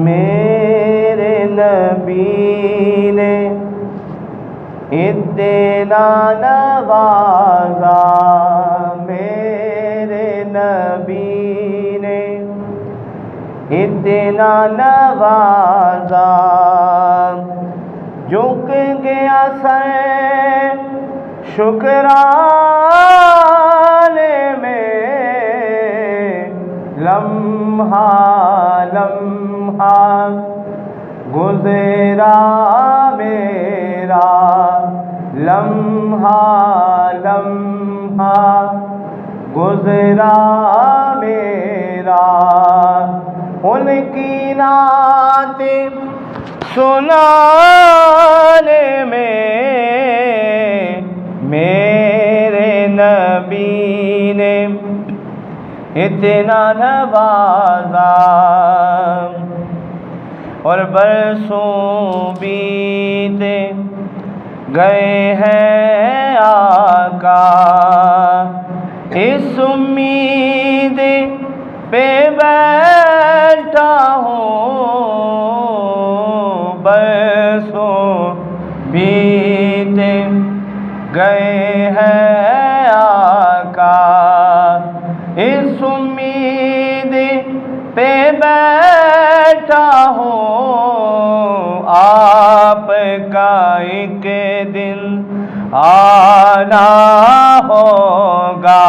میرے نبی نے اتنا نوازا، میرے نبی نے اتنا نوازا، جھک گیا سر شکرانے میں، لمحہ لمحہ گزرا میرا، لمحہ لمحہ گزرا میرا، ان کی نعت سنانے میں میرے نبی نے اتنا نوازا، اور برسوں بیتے گئے ہیں آقا، اس امید پہ بیٹھا ہوں، برسوں بیتے گئے ہیں آقا، اس امید پہ بیٹھا ہوں، آپ کا ایک دن آنا ہوگا،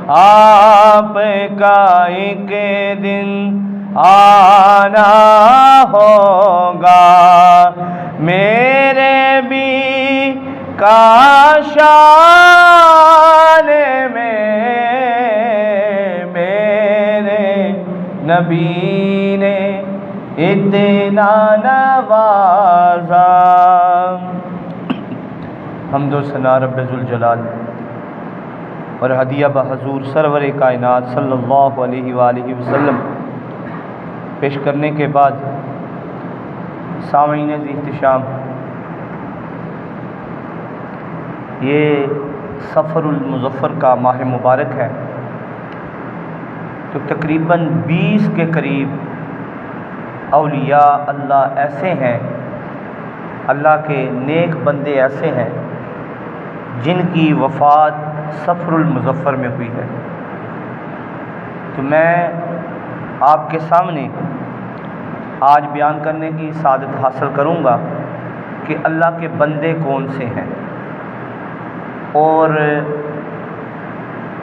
آپ کا ایک دن آنا ہوگا، میرے بھی کاشان میں میرے نبی نے اتنا نوازا۔ حمد و ثنا رب ذوالجلال، اور ہدیہ بحضور سرور کائنات صلی اللہ علیہ وآلہ وسلم پیش کرنے کے بعد، سامعین ذی احتشام، یہ صفر المظفر کا ماہ مبارک ہے، تو تقریباً 20 کے قریب اولیاء اللہ ایسے ہیں، اللہ کے نیک بندے ایسے ہیں جن کی وفات صفر المظفر میں ہوئی ہے۔ تو میں آپ کے سامنے آج بیان کرنے کی سعادت حاصل کروں گا کہ اللہ کے بندے کون سے ہیں، اور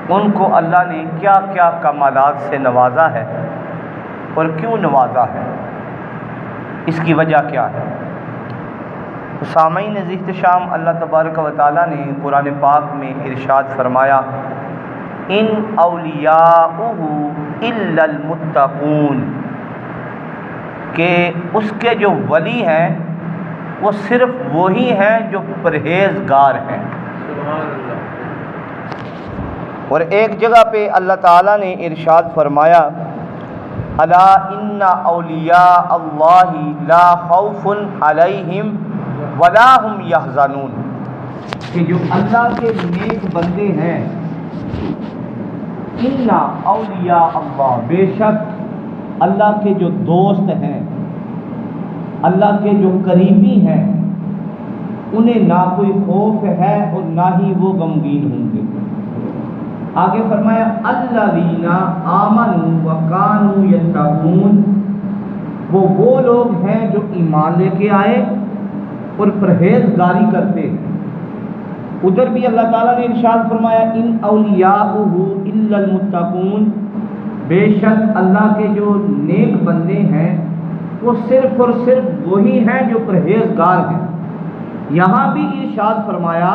ان کو اللہ نے کیا کیا کمالات سے نوازا ہے، اور کیوں نوازا ہے، اس کی وجہ کیا ہے۔ تو سامعین ذی احتشام، اللہ تبارک و تعالیٰ نے قرآن پاک میں ارشاد فرمایا، ان اولیاءہ الا المتقون، کہ اس کے جو ولی ہیں وہ صرف وہی ہیں جو پرہیزگار ہیں۔ اور ایک جگہ پہ اللہ تعالیٰ نے ارشاد فرمایا، الا ان اولیاء اللہ لا خوف علیہم ولا هم یحزنون، کہ جو اللہ کے نیک بندے ہیں، ان اولیاء اللہ، بے شک اللہ کے جو دوست ہیں، اللہ کے جو قریبی ہیں، انہیں نہ کوئی خوف ہے اور نہ ہی وہ غمگین ہوں گے۔ آگے فرمایا، الذین آمنوا وکانوا یتقون، وہ لوگ ہیں جو ایمان لے کے آئے اور پرہیزگاری کرتے ہیں۔ ادھر بھی اللہ تعالیٰ نے ارشاد فرمایا، ان اولیاءہ الا المتقون، بے شک اللہ کے جو نیک بندے ہیں وہ صرف اور صرف وہی ہیں جو پرہیزگار ہیں۔ یہاں بھی ارشاد فرمایا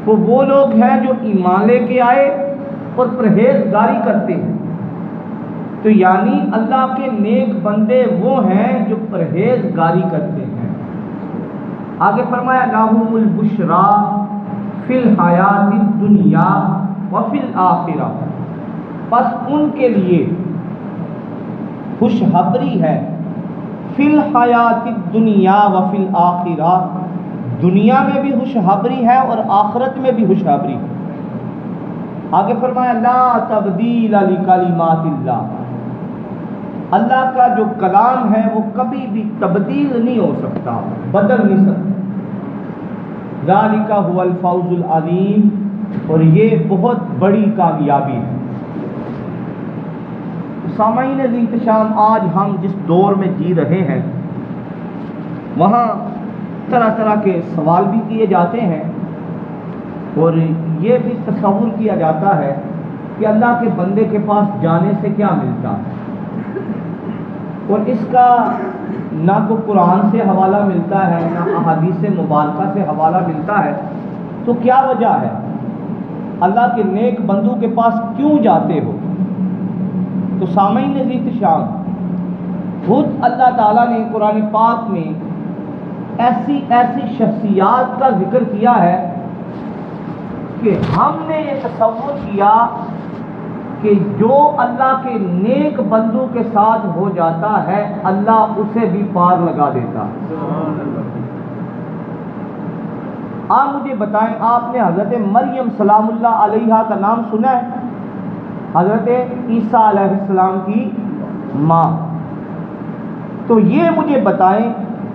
وہ لوگ ہیں جو ایمان لے کے آئے اور پرہیزگاری کرتے ہیں، تو یعنی اللہ کے نیک بندے وہ ہیں جو پرہیزگاری کرتے ہیں۔ آگے فرمایا، لَهُمُ الْبُشْرَى فِي الْحَيَاةِ الدُّنْيَا وَفِي الْآخِرَةِ، پس ان کے لیے خوشخبری ہے، فی الحیات الدنیا وفی الآخرہ، دنیا میں بھی خوشخبری ہے اور آخرت میں بھی خوشخبری ہے۔ آگے فرمایا، لا تبدیل لکلمات اللہ، اللہ کا جو کلام ہے وہ کبھی بھی تبدیل نہیں ہو سکتا، بدل نہیں سکتا۔ ذالک هو الفوز العظیم، اور یہ بہت بڑی کامیابی ہے۔ سامعین احتشام، آج ہم جس دور میں جی رہے ہیں وہاں طرح طرح کے سوال بھی کیے جاتے ہیں، اور یہ بھی تصور کیا جاتا ہے کہ اللہ کے بندے کے پاس جانے سے کیا ملتا ہے، اور اس کا نہ تو قرآن سے حوالہ ملتا ہے نہ احادیث مبارکہ سے حوالہ ملتا ہے، تو کیا وجہ ہے؟ اللہ کے نیک بندوں کے پاس کیوں جاتے ہو؟ تو سامعین احتشام، خود اللہ تعالیٰ نے قرآن پاک میں ایسی شخصیات کا ذکر کیا ہے کہ ہم نے یہ تصور کیا کہ جو اللہ کے نیک بندوں کے ساتھ ہو جاتا ہے اللہ اسے بھی پار لگا دیتا ہے۔ آپ مجھے بتائیں، آپ نے حضرت مریم سلام اللہ علیہا کا نام سنا ہے؟ حضرت عیسیٰ علیہ السلام کی ماں۔ تو یہ مجھے بتائیں،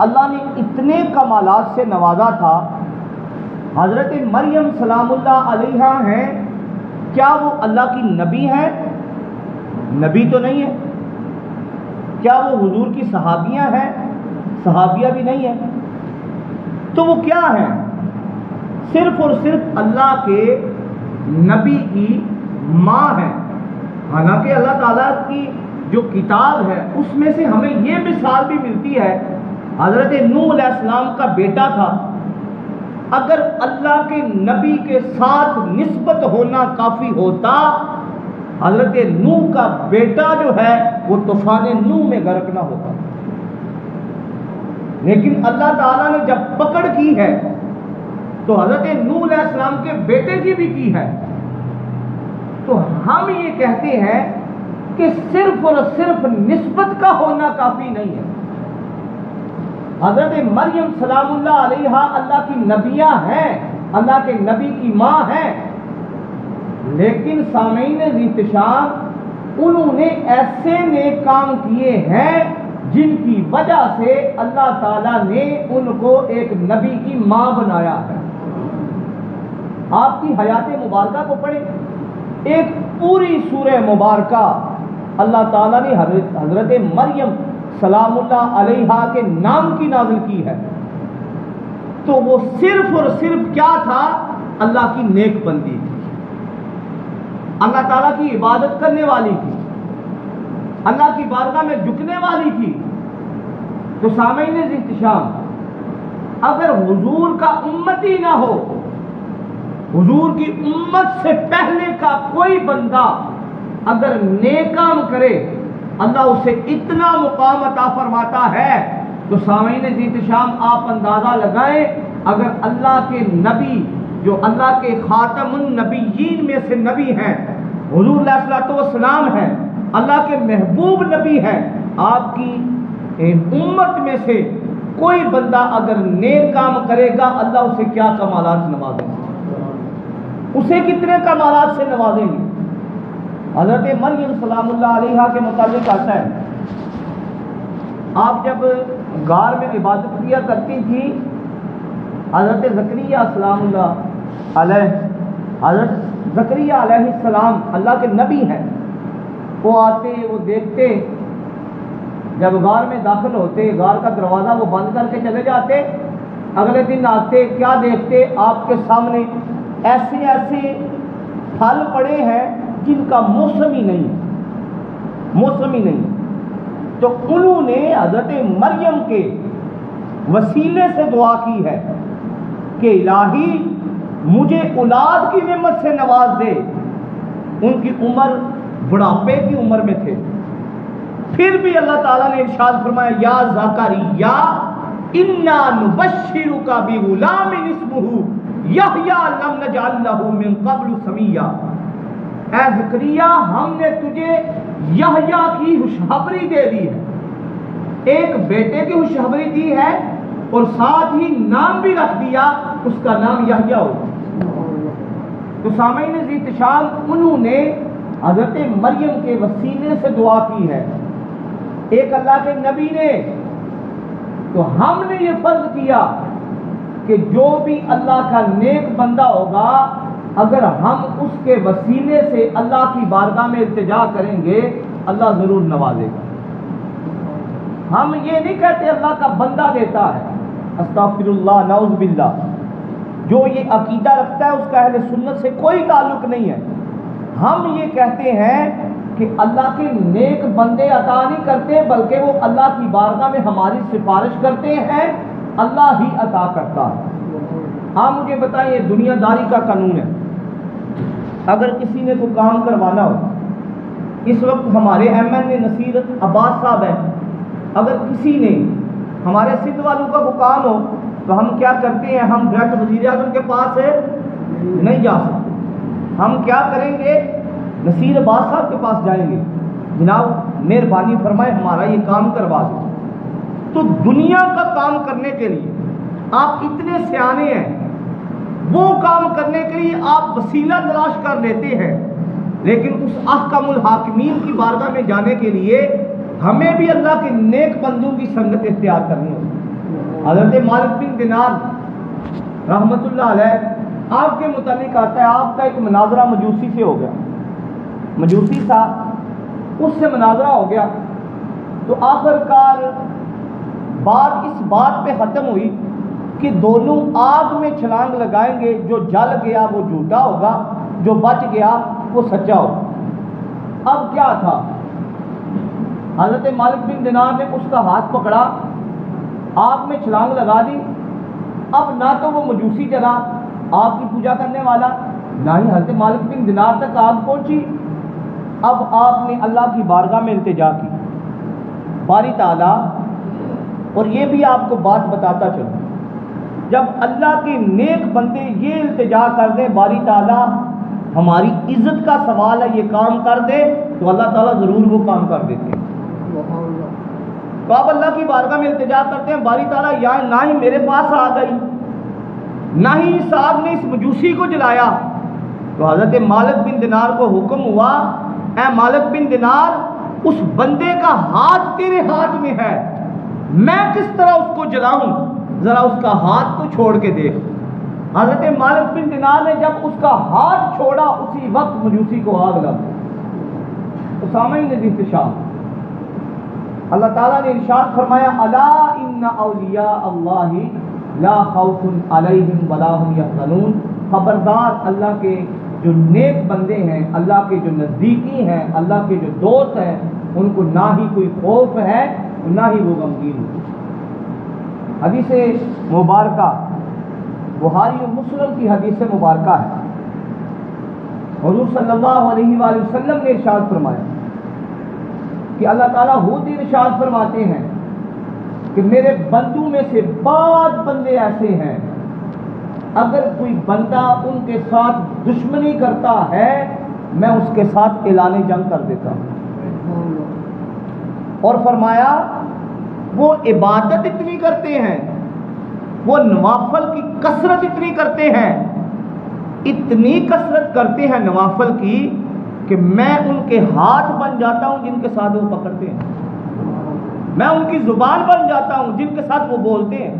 اللہ نے اتنے کمالات سے نوازا تھا، حضرت مریم سلام اللہ علیہا ہیں، کیا وہ اللہ کی نبی ہیں؟ نبی تو نہیں ہے۔ کیا وہ حضور کی صحابیاں ہیں؟ صحابیہ بھی نہیں ہے۔ تو وہ کیا ہیں؟ صرف اور صرف اللہ کے نبی کی ماں ہیں۔ حالانکہ اللہ تعالیٰ کی جو کتاب ہے اس میں سے ہمیں یہ مثال بھی ملتی ہے، حضرت نوح علیہ السلام کا بیٹا تھا، اگر اللہ کے نبی کے ساتھ نسبت ہونا کافی ہوتا حضرت نوح کا بیٹا جو ہے وہ طوفان نوح میں غرق نہ ہوتا، لیکن اللہ تعالیٰ نے جب پکڑ کی ہے تو حضرت نوح علیہ السلام کے بیٹے کی بھی کی ہے۔ تو ہم یہ کہتے ہیں کہ صرف اور صرف نسبت کا ہونا کافی نہیں ہے۔ حضرت مریم سلام اللہ علیہا اللہ کی نبیہ ہیں، اللہ کے نبی کی ماں ہیں، لیکن سامعین احتشام انہوں نے ایسے نیک کام کیے ہیں جن کی وجہ سے اللہ تعالیٰ نے ان کو ایک نبی کی ماں بنایا ہے۔ آپ کی حیات مبارکہ کو پڑھیں، ایک پوری سورہ مبارکہ اللہ تعالیٰ نے حضرت مریم سلام اللہ علیہا کے نام کی نازل کی ہے، تو وہ صرف اور صرف کیا تھا؟ اللہ کی نیک بندی تھی، اللہ تعالیٰ کی عبادت کرنے والی تھی، اللہ کی بارگاہ میں جھکنے والی تھی۔ تو سامعین احتشام، اگر حضور کا امتی نہ ہو، حضور کی امت سے پہلے کا کوئی بندہ اگر نیک کام کرے اللہ اسے اتنا مقام عطا فرماتا ہے، تو سامعین احتشام آپ اندازہ لگائیں، اگر اللہ کے نبی جو اللہ کے خاتم النبیین میں سے نبی ہیں، حضور علیہ الصلوۃ والسلام ہیں، اللہ کے محبوب نبی ہیں، آپ کی امت میں سے کوئی بندہ اگر نیک کام کرے گا اللہ اسے کیا کمالات نوازیں گے، اسے کتنے کمالات سے نوازیں گے۔ حضرت مریم سلام اللہ علیہا کے متعلق آتا ہے، آپ جب غار میں عبادت کیا کرتی تھی، حضرت زکریا سلام اللہ علیہ، حضرت زکریا علیہ السلام اللہ کے نبی ہیں، وہ آتے، وہ دیکھتے، جب غار میں داخل ہوتے غار کا دروازہ وہ بند کر کے چلے جاتے، اگلے دن آتے، کیا دیکھتے؟ آپ کے سامنے ایسے ایسے پھل پڑے ہیں جن کا موسم ہی نہیں۔ تو انہوں نے حضرت مریم کے وسیلے سے دعا کی ہے کہ الہی مجھے اولاد کی نعمت سے نواز دے۔ ان کی عمر بڑھاپے کی عمر میں تھے، پھر بھی اللہ تعالیٰ نے ارشاد فرمایا، یا زکریا انا نبشرک بغلام اسمہ یحییٰ لم نجعل لہ من قبل سمیہ، اے زکریا ہم نے تجھے یحییٰ کی خوشخبری دے دی ہے، ایک بیٹے کی خوشخبری دی ہے، اور ساتھ ہی نام بھی رکھ دیا، اس کا نام یحییٰ ہوگا۔ تو سامعین احتشام، انہوں نے حضرت مریم کے وسیلے سے دعا کی ہے ایک اللہ کے نبی نے. تو ہم نے یہ فرض کیا کہ جو بھی اللہ کا نیک بندہ ہوگا اگر ہم اس کے وسیلے سے اللہ کی بارگاہ میں التجا کریں گے اللہ ضرور نوازے گا. ہم یہ نہیں کہتے اللہ کا بندہ دیتا ہے، استغفر اللہ، نعوذ باللہ. جو یہ عقیدہ رکھتا ہے اس کا اہل سنت سے کوئی تعلق نہیں ہے. ہم یہ کہتے ہیں کہ اللہ کے نیک بندے عطا نہیں کرتے بلکہ وہ اللہ کی بارگاہ میں ہماری سفارش کرتے ہیں، اللہ ہی عطا کرتا ہے. آپ مجھے بتائیں، یہ دنیا داری کا قانون ہے. اگر کسی نے کوئی کام کروانا ہو، اس وقت ہمارے ایم این اے نصیر عباس صاحب ہیں، اگر کسی نے ہمارے سندھ والوں کا کوئی کام ہو تو ہم کیا کرتے ہیں؟ ہم ڈائریکٹ وزیر اعظم کے پاس نہیں جا سکتے. ہم کیا کریں گے؟ نصیر عباس صاحب کے پاس جائیں گے، جناب مہربانی فرمائے ہمارا یہ کام کروا دیں. تو دنیا کا کام کرنے کے لیے آپ اتنے سیانے ہیں، وہ کام کرنے کے لیے آپ وسیلہ تلاش کر لیتے ہیں، لیکن اس احکم الحاکمین کی بارگاہ میں جانے کے لیے ہمیں بھی اللہ کے نیک بندوں کی سنگت اختیار کرنی ہوگی. حضرت مالک بن دینار رحمت اللہ علیہ آپ کے متعلق آتا ہے، آپ کا ایک مناظرہ مجوسی سے ہو گیا. مجوسی تھا، اس سے مناظرہ ہو گیا تو آخر کار بات اس بات پہ ختم ہوئی کہ دونوں آگ میں چھلانگ لگائیں گے، جو جل گیا وہ جھوٹا ہوگا، جو بچ گیا وہ سچا ہوگا. اب کیا تھا؟ حضرت مالک بن دینار نے اس کا ہاتھ پکڑا، آگ میں چھلانگ لگا دی. اب نہ تو وہ مجوسی جگہ آگ کی پوجا کرنے والا، نہ ہی حضرت مالک بن دینار تک آگ پہنچی. اب آپ نے اللہ کی بارگاہ میں التجا کی. باری تعالیٰ، اور یہ بھی آپ کو بات بتاتا چلوں، جب اللہ کے نیک بندے یہ التجا کر دیں باری تعالیٰ ہماری عزت کا سوال ہے یہ کام کر دے، تو اللہ تعالیٰ ضرور وہ کام کر دیتے ہیں. تو آپ اللہ کی بارگاہ میں التجا کرتے ہیں، باری تعالیٰ یا نہ ہی میرے پاس آ گئی، نہ ہی اس آگ نے اس مجوسی کو جلایا. تو حضرت مالک بن دینار کو حکم ہوا، اے مالک بن دینار، اس بندے کا ہاتھ تیرے ہاتھ میں ہے، میں کس طرح اس کو جلاؤں؟ ذرا اس کا ہاتھ تو چھوڑ کے دیکھ. حضرت مالک بن دینار نے جب اس کا ہاتھ چھوڑا اسی وقت مجوسی کو آگ لگ گئی. تو سامعین احتشام، اللہ تعالیٰ نے ارشاد فرمایا، الا ان اولیاء اللہ لا خوف علیہم ولا هم یحزنون. خبردار، اللہ کے جو نیک بندے ہیں، اللہ کے جو نزدیکی ہیں، اللہ کے جو دوست ہیں، ان کو نہ ہی کوئی خوف ہے نہ ہی وہ غمگین ہوتے. حدیث مبارکہ بخاری و مسلم کی حدیث مبارکہ ہے. حضور صلی اللہ علیہ وآلہ وسلم نے ارشاد فرمایا کہ اللہ تعالیٰ خود ارشاد فرماتے ہیں کہ میرے بندوں میں سے بعض بندے ایسے ہیں، اگر کوئی بندہ ان کے ساتھ دشمنی کرتا ہے میں اس کے ساتھ اعلان جنگ کر دیتا ہوں. اور فرمایا وہ عبادت اتنی کرتے ہیں، وہ نوافل کی کثرت اتنی کرتے ہیں، اتنی کثرت کرتے ہیں نوافل کی کہ میں ان کے ہاتھ بن جاتا ہوں جن کے ساتھ وہ پکڑتے ہیں، میں ان کی زبان بن جاتا ہوں جن کے ساتھ وہ بولتے ہیں،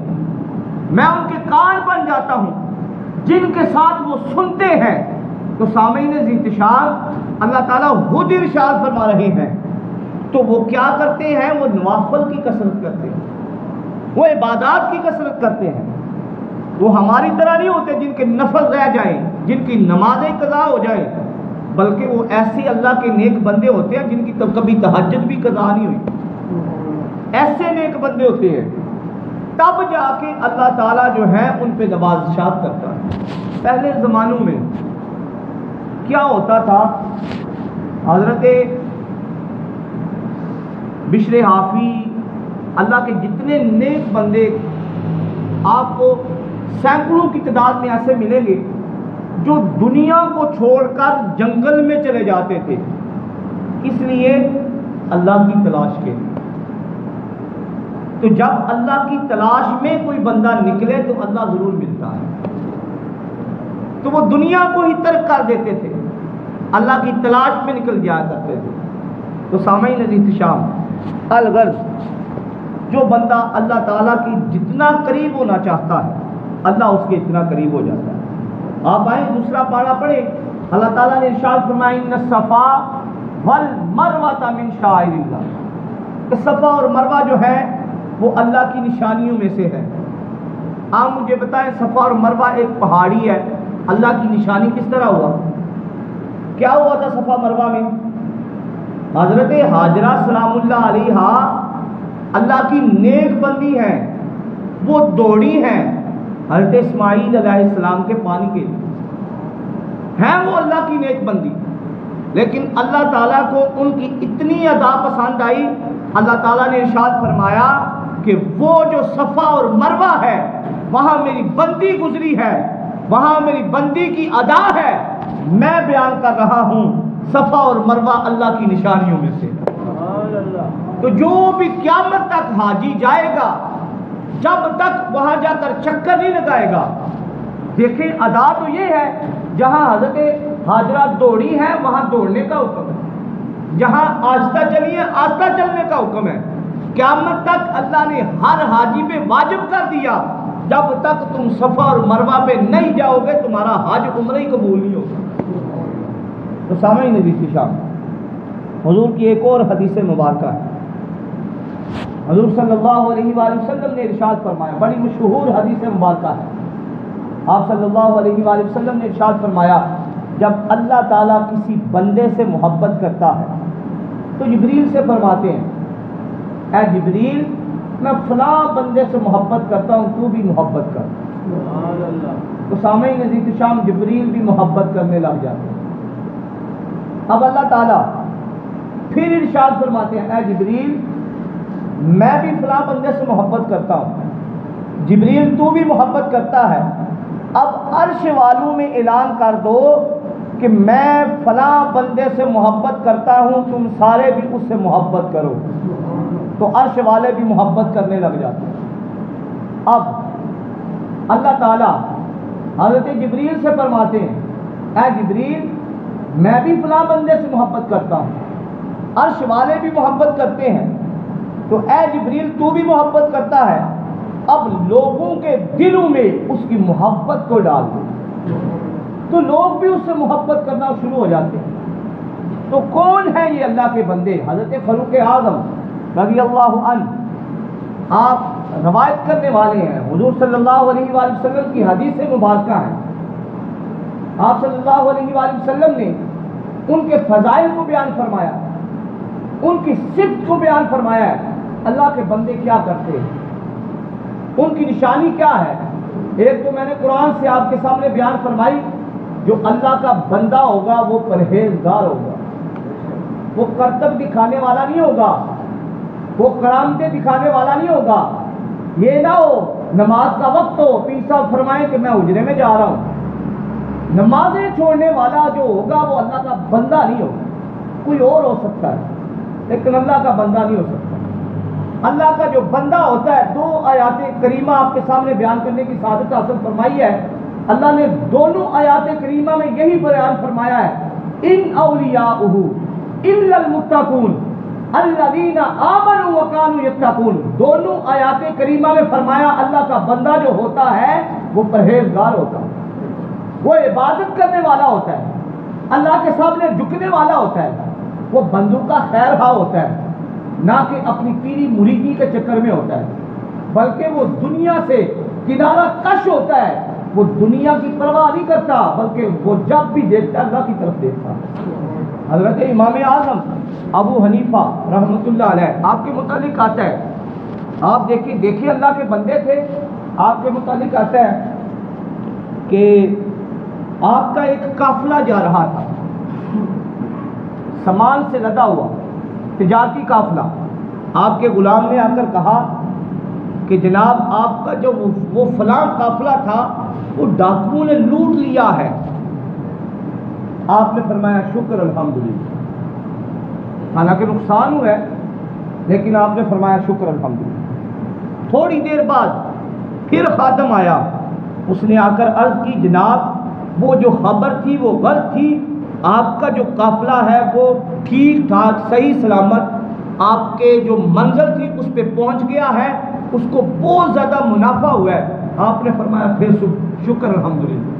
میں ان کے کان بن جاتا ہوں جن کے ساتھ وہ سنتے ہیں. تو سامعین احتشام، اللہ تعالیٰ خود ارشاد فرما رہے ہیں. تو وہ کیا کرتے ہیں؟ وہ نوافل کی کثرت کرتے ہیں، وہ عبادات کی کثرت کرتے ہیں. وہ ہماری طرح نہیں ہوتے جن کے نفل رہ جائیں، جن کی نمازیں قضا ہو جائیں، بلکہ وہ ایسے اللہ کے نیک بندے ہوتے ہیں جن کی کبھی تہجد بھی قضا نہیں ہوئی. ایسے نیک بندے ہوتے ہیں، تب جا کے اللہ تعالیٰ جو ہے ان پہ نوازشات کرتا ہے. پہلے زمانوں میں کیا ہوتا تھا؟ حضرت بشر حافی، اللہ کے جتنے نیک بندے آپ کو سینکڑوں کی تعداد میں ایسے ملیں گے جو دنیا کو چھوڑ کر جنگل میں چلے جاتے تھے، اس لیے اللہ کی تلاش کے لیے. تو جب اللہ کی تلاش میں کوئی بندہ نکلے تو اللہ ضرور ملتا ہے. تو وہ دنیا کو ہی ترک کر دیتے تھے، اللہ کی تلاش میں نکل جایا کرتے تھے. تو سامعین احتشام، الغرض جو بندہ اللہ تعالیٰ کی جتنا قریب ہونا چاہتا ہے اللہ اس کے اتنا قریب ہو جاتا ہے۔ آپ آئیں دوسرا پارہ پڑھیں، اللہ تعالیٰ نے ارشاد فرمایا ان الصفا والمروہ من شعائر اللہ، کہ صفا اور مروہ جو ہے وہ اللہ کی نشانیوں میں سے ہے۔ آپ مجھے بتائیں صفا اور مروہ ایک پہاڑی ہے، اللہ کی نشانی کس طرح ہوا؟ کیا ہوا تھا صفا مروہ میں؟ حضرت ہاجرہ سلام اللہ علیہا اللہ کی نیک بندی ہیں، وہ دوڑی ہیں حضرت اسماعیل علیہ السلام کے پانی کے لیے، ہیں وہ اللہ کی نیک بندی، لیکن اللہ تعالیٰ کو ان کی اتنی ادا پسند آئی، اللہ تعالیٰ نے ارشاد فرمایا کہ وہ جو صفا اور مروہ ہے وہاں میری بندی گزری ہے، وہاں میری بندی کی ادا ہے، میں بیان کر رہا ہوں صفا اور مروہ اللہ کی نشانیوں میں سے۔ تو جو بھی قیامت تک حاجی جائے گا جب تک وہاں جا کر چکر نہیں لگائے گا، دیکھیں ادا تو یہ ہے جہاں حضرت ہاجرہ دوڑی ہے وہاں دوڑنے کا حکم ہے، جہاں آہستہ چلیے آہستہ چلنے کا حکم ہے۔ قیامت تک اللہ نے ہر حاجی پہ واجب کر دیا جب تک تم صفا اور مروہ پہ نہیں جاؤ گے تمہارا حج عمرہ ہی قبول نہیں ہوگا۔ تو سامعین عزیز شام حضور کی ایک اور حدیث مبارکہ ہے، حضور صلی اللہ علیہ وآلہ وسلم نے ارشاد فرمایا، بڑی مشہور حدیث مبارکہ ہے، آپ صلی اللہ علیہ وآلہ وسلم نے ارشاد فرمایا جب اللہ تعالیٰ کسی بندے سے محبت کرتا ہے تو جبریل سے فرماتے ہیں اے جبریل میں فلاں بندے سے محبت کرتا ہوں تو بھی محبت کر۔ تو سامعین عزیز شام جبریل بھی محبت کرنے لگ جاتے ہیں۔ اب اللہ تعالیٰ پھر ارشاد فرماتے ہیں اے جبریل میں بھی فلاں بندے سے محبت کرتا ہوں، جبریل تو بھی محبت کرتا ہے، اب عرش والوں میں اعلان کر دو کہ میں فلاں بندے سے محبت کرتا ہوں، تم سارے بھی اس سے محبت کرو۔ تو عرش والے بھی محبت کرنے لگ جاتے ہیں۔ اب اللہ تعالیٰ حضرت جبریل سے فرماتے ہیں اے جبریل میں بھی فلاں بندے سے محبت کرتا ہوں، عرش والے بھی محبت کرتے ہیں، تو اے جبریل تو بھی محبت کرتا ہے، اب لوگوں کے دلوں میں اس کی محبت کو ڈال دو، تو لوگ بھی اس سے محبت کرنا شروع ہو جاتے ہیں۔ تو کون ہے یہ اللہ کے بندے؟ حضرت فاروق اعظم رضی اللہ عنہ آپ روایت کرنے والے ہیں، حضور صلی اللہ علیہ وآلہ وسلم کی حدیث مبارکہ ہیں، آپ صلی اللہ علیہ وآلہ وسلم نے ان کے فضائل کو بیان فرمایا، ان کی صفت کو بیان فرمایا ہے، اللہ کے بندے کیا کرتے ہیں، ان کی نشانی کیا ہے۔ ایک تو میں نے قرآن سے آپ کے سامنے بیان فرمائی، جو اللہ کا بندہ ہوگا وہ پرہیزگار ہوگا، وہ کرتب دکھانے والا نہیں ہوگا، وہ کرامتیں دکھانے والا نہیں ہوگا۔ یہ نہ ہو نماز کا وقت ہو پیر صاحب فرمائیں کہ میں اجرے میں جا رہا ہوں، نمازیں چھوڑنے والا جو ہوگا وہ اللہ کا بندہ نہیں ہوگا، کوئی اور ہو سکتا ہے لیکن اللہ کا بندہ نہیں ہو سکتا۔ اللہ کا جو بندہ ہوتا ہے، دو آیات کریمہ آپ کے سامنے بیان کرنے کی سعادت حاصل فرمائی ہے، اللہ نے دونوں آیات کریمہ میں یہی بیان فرمایا ہے ان اولیاءہ الا المتقون الذین آمنوا وکانوا یتقون۔ دونوں آیات کریمہ میں فرمایا اللہ کا بندہ جو ہوتا ہے وہ پرہیزگار ہوتا ہے، وہ عبادت کرنے والا ہوتا ہے، اللہ کے سامنے جھکنے والا ہوتا ہے، وہ بندوں کا خیر خواہ ہوتا ہے، نہ کہ اپنی پیری مریدی کے چکر میں ہوتا ہے، بلکہ وہ دنیا سے کنارہ کش ہوتا ہے، وہ دنیا کی پرواہ نہیں کرتا بلکہ وہ جب بھی دیکھتا ہے اللہ کی طرف دیکھتا ہے۔ حضرت امام اعظم ابو حنیفہ رحمۃ اللہ علیہ آپ کے متعلق آتا ہے، آپ دیکھیے اللہ کے بندے تھے، آپ کے متعلق آتا ہے کہ آپ کا ایک قافلہ جا رہا تھا، سامان سے لدا ہوا تجارتی قافلہ، آپ کے غلام نے آ کر کہا کہ جناب آپ کا جو وہ فلاں قافلہ تھا وہ ڈاکوؤں نے لوٹ لیا ہے۔ آپ نے فرمایا شکر الحمدللہ، حالانکہ نقصان ہوا ہے لیکن آپ نے فرمایا شکر الحمدللہ۔ تھوڑی دیر بعد پھر خادم آیا، اس نے آ کر عرض کی جناب وہ جو خبر تھی وہ غلط تھی، آپ کا جو قافلہ ہے وہ ٹھیک ٹھاک صحیح سلامت آپ کے جو منزل تھی اس پہ پہنچ گیا ہے، اس کو بہت زیادہ منافع ہوا ہے، آپ نے فرمایا پھر شکر الحمدللہ۔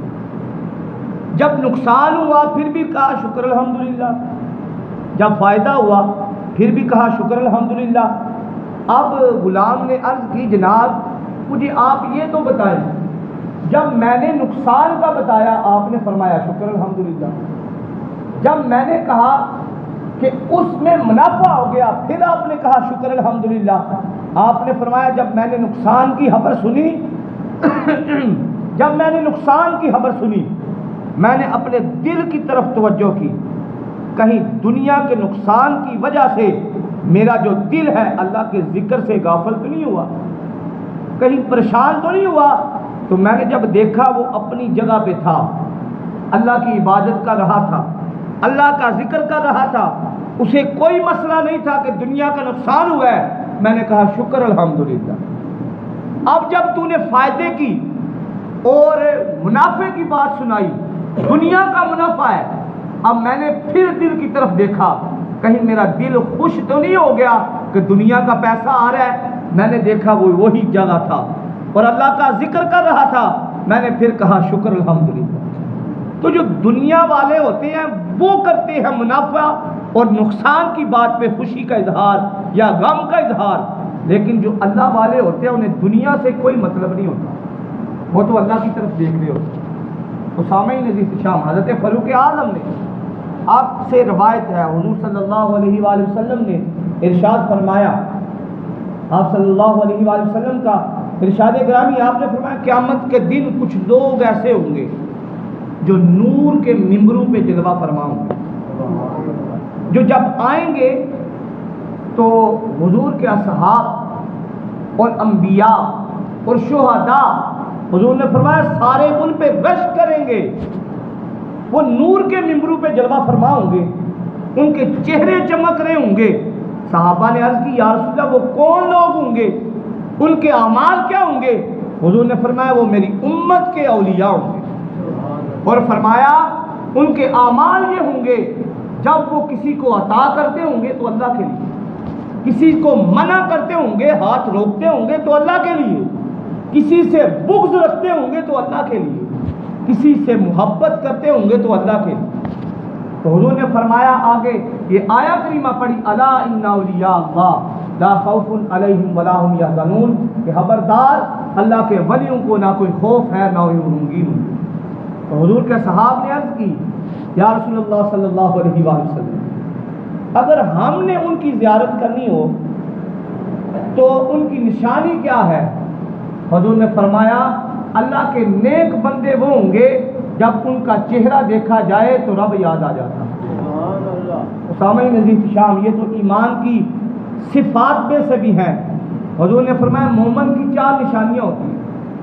جب نقصان ہوا پھر بھی کہا شکر الحمدللہ، جب فائدہ ہوا پھر بھی کہا شکر الحمدللہ۔ اب غلام نے عرض کی جناب مجھے آپ یہ تو بتائیں، جب میں نے نقصان کا بتایا آپ نے فرمایا شکر الحمدللہ، جب میں نے کہا کہ اس میں منافع ہو گیا پھر آپ نے کہا شکر الحمدللہ۔ آپ نے فرمایا جب میں نے نقصان کی خبر سنی جب میں نے نقصان کی خبر سنی میں نے اپنے دل کی طرف توجہ کی، کہیں دنیا کے نقصان کی وجہ سے میرا جو دل ہے اللہ کے ذکر سے غافل تو نہیں ہوا، کہیں پریشان تو نہیں ہوا۔ تو میں نے جب دیکھا وہ اپنی جگہ پہ تھا، اللہ کی عبادت کر رہا تھا، اللہ کا ذکر کر رہا تھا، اسے کوئی مسئلہ نہیں تھا کہ دنیا کا نقصان ہوا ہے، میں نے کہا شکر الحمدللہ۔ اب جب تو نے فائدے کی اور منافع کی بات سنائی، دنیا کا منافع ہے، اب میں نے پھر دل کی طرف دیکھا، کہیں میرا دل خوش تو نہیں ہو گیا کہ دنیا کا پیسہ آ رہا ہے، میں نے دیکھا وہ وہی جگہ تھا اور اللہ کا ذکر کر رہا تھا، میں نے پھر کہا شکر الحمدللہ۔ تو جو دنیا والے ہوتے ہیں وہ کرتے ہیں منافع اور نقصان کی بات پہ خوشی کا اظہار یا غم کا اظہار، لیکن جو اللہ والے ہوتے ہیں انہیں دنیا سے کوئی مطلب نہیں ہوتا، وہ تو اللہ کی طرف دیکھ رہے ہوتے ہیں۔ اسامہ نذیر شام حضرت فاروق اعظم نے آپ سے روایت ہے، حضور صلی اللہ علیہ وآلہ وسلم نے ارشاد فرمایا، آپ صلی اللہ علیہ وآلہ وسلم کا ارشاد گرامی، آپ نے فرمایا قیامت کے دن کچھ لوگ ایسے ہوں گے جو نور کے ممبروں پہ جلوہ فرما ہوں گے، جو جب آئیں گے تو حضور کے اصحاب اور انبیاء اور شہداء، حضور نے فرمایا سارے ان پہ رش کریں گے، وہ نور کے ممبروں پہ جلوہ فرما ہوں گے، ان کے چہرے چمک رہے ہوں گے۔ صحابہ نے عرض کی یا رسول اللہ وہ کون لوگ ہوں گے، ان کے اعمال کیا ہوں گے؟ حضور نے فرمایا وہ میری امت کے اولیاء ہوں گے، اور فرمایا ان کے اعمال یہ ہوں گے جب وہ کسی کو عطا کرتے ہوں گے تو اللہ کے لیے، کسی کو منع کرتے ہوں گے، ہاتھ روکتے ہوں گے تو اللہ کے لیے، کسی سے بغض رکھتے ہوں گے تو اللہ کے لیے، کسی سے محبت کرتے ہوں گے تو اللہ کے لیے۔ تو حضور نے فرمایا آگے یہ آیت کریمہ پڑھی، الا ان اولیاء اللہ لا خوف علیہم ولا هم یحزنون، کہ خبردار اللہ کے ولیوں کو نہ کوئی خوف ہے نہ کوئی غمگین ہوں۔ تو حضور کے صحابہ نے عرض کی یا رسول اللہ صلی اللہ علیہ وآلہ وسلم اگر ہم نے ان کی زیارت کرنی ہو تو ان کی نشانی کیا ہے؟ حضور نے فرمایا اللہ کے نیک بندے وہ ہوں گے جب ان کا چہرہ دیکھا جائے تو رب یاد آ جاتا ہے۔ اسامہ نذیر شام یہ تو ایمان کی صفات میں سے بھی ہیں۔ حضور نے فرمایا مومن کی 4 نشانیاں ہوتی ہیں۔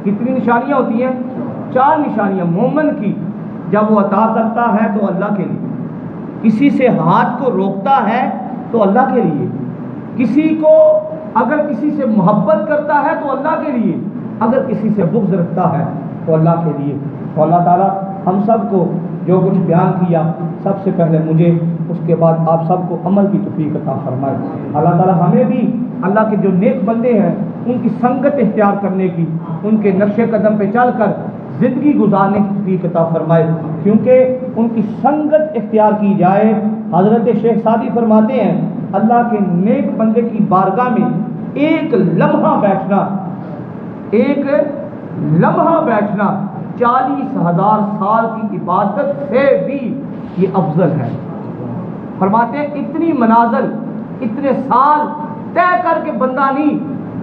کتنی نشانیاں ہوتی ہیں؟ 4 نشانیاں مومن کی۔ جب وہ عطا کرتا ہے تو اللہ کے لیے، کسی سے ہاتھ کو روکتا ہے تو اللہ کے لیے، کسی کو اگر کسی سے محبت کرتا ہے تو اللہ کے لیے، اگر کسی سے بغض رکھتا ہے تو اللہ کے لیے۔ تو اللہ تعالیٰ ہم سب کو جو کچھ بیان کیا، سب سے پہلے مجھے، اس کے بعد آپ سب کو عمل کی توفیق عطا فرمائے۔ اللہ تعالیٰ ہمیں بھی اللہ کے جو نیک بندے ہیں ان کی سنگت اختیار کرنے کی، ان کے نقش قدم پہ چل کر زندگی گزارنے کی توفیق عطا فرمائے، کیونکہ ان کی سنگت اختیار کی جائے۔ حضرت شیخ سعدی فرماتے ہیں اللہ کے نیک بندے کی بارگاہ میں ایک لمحہ بیٹھنا، ایک لمحہ بیٹھنا 40,000 سال کی عبادت سے بھی یہ افضل ہے۔ فرماتے ہیں اتنی منازل، اتنے سال طے کر کے بندہ نہیں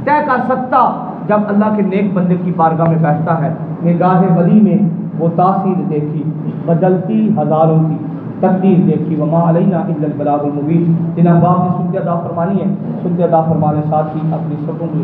طے کر سکتا جب اللہ کے نیک بندے کی بارگاہ میں بیٹھتا ہے۔ نگاہ ولی میں وہ تاثیر دیکھی، بدلتی ہزاروں کی تقدیر دیکھی۔ وما علینا الا البلاغ المبین۔ جن احباب نے سنت ادا فرمانی ہے، سنت ادا فرمانے ساتھ ہی اپنی سبوں کو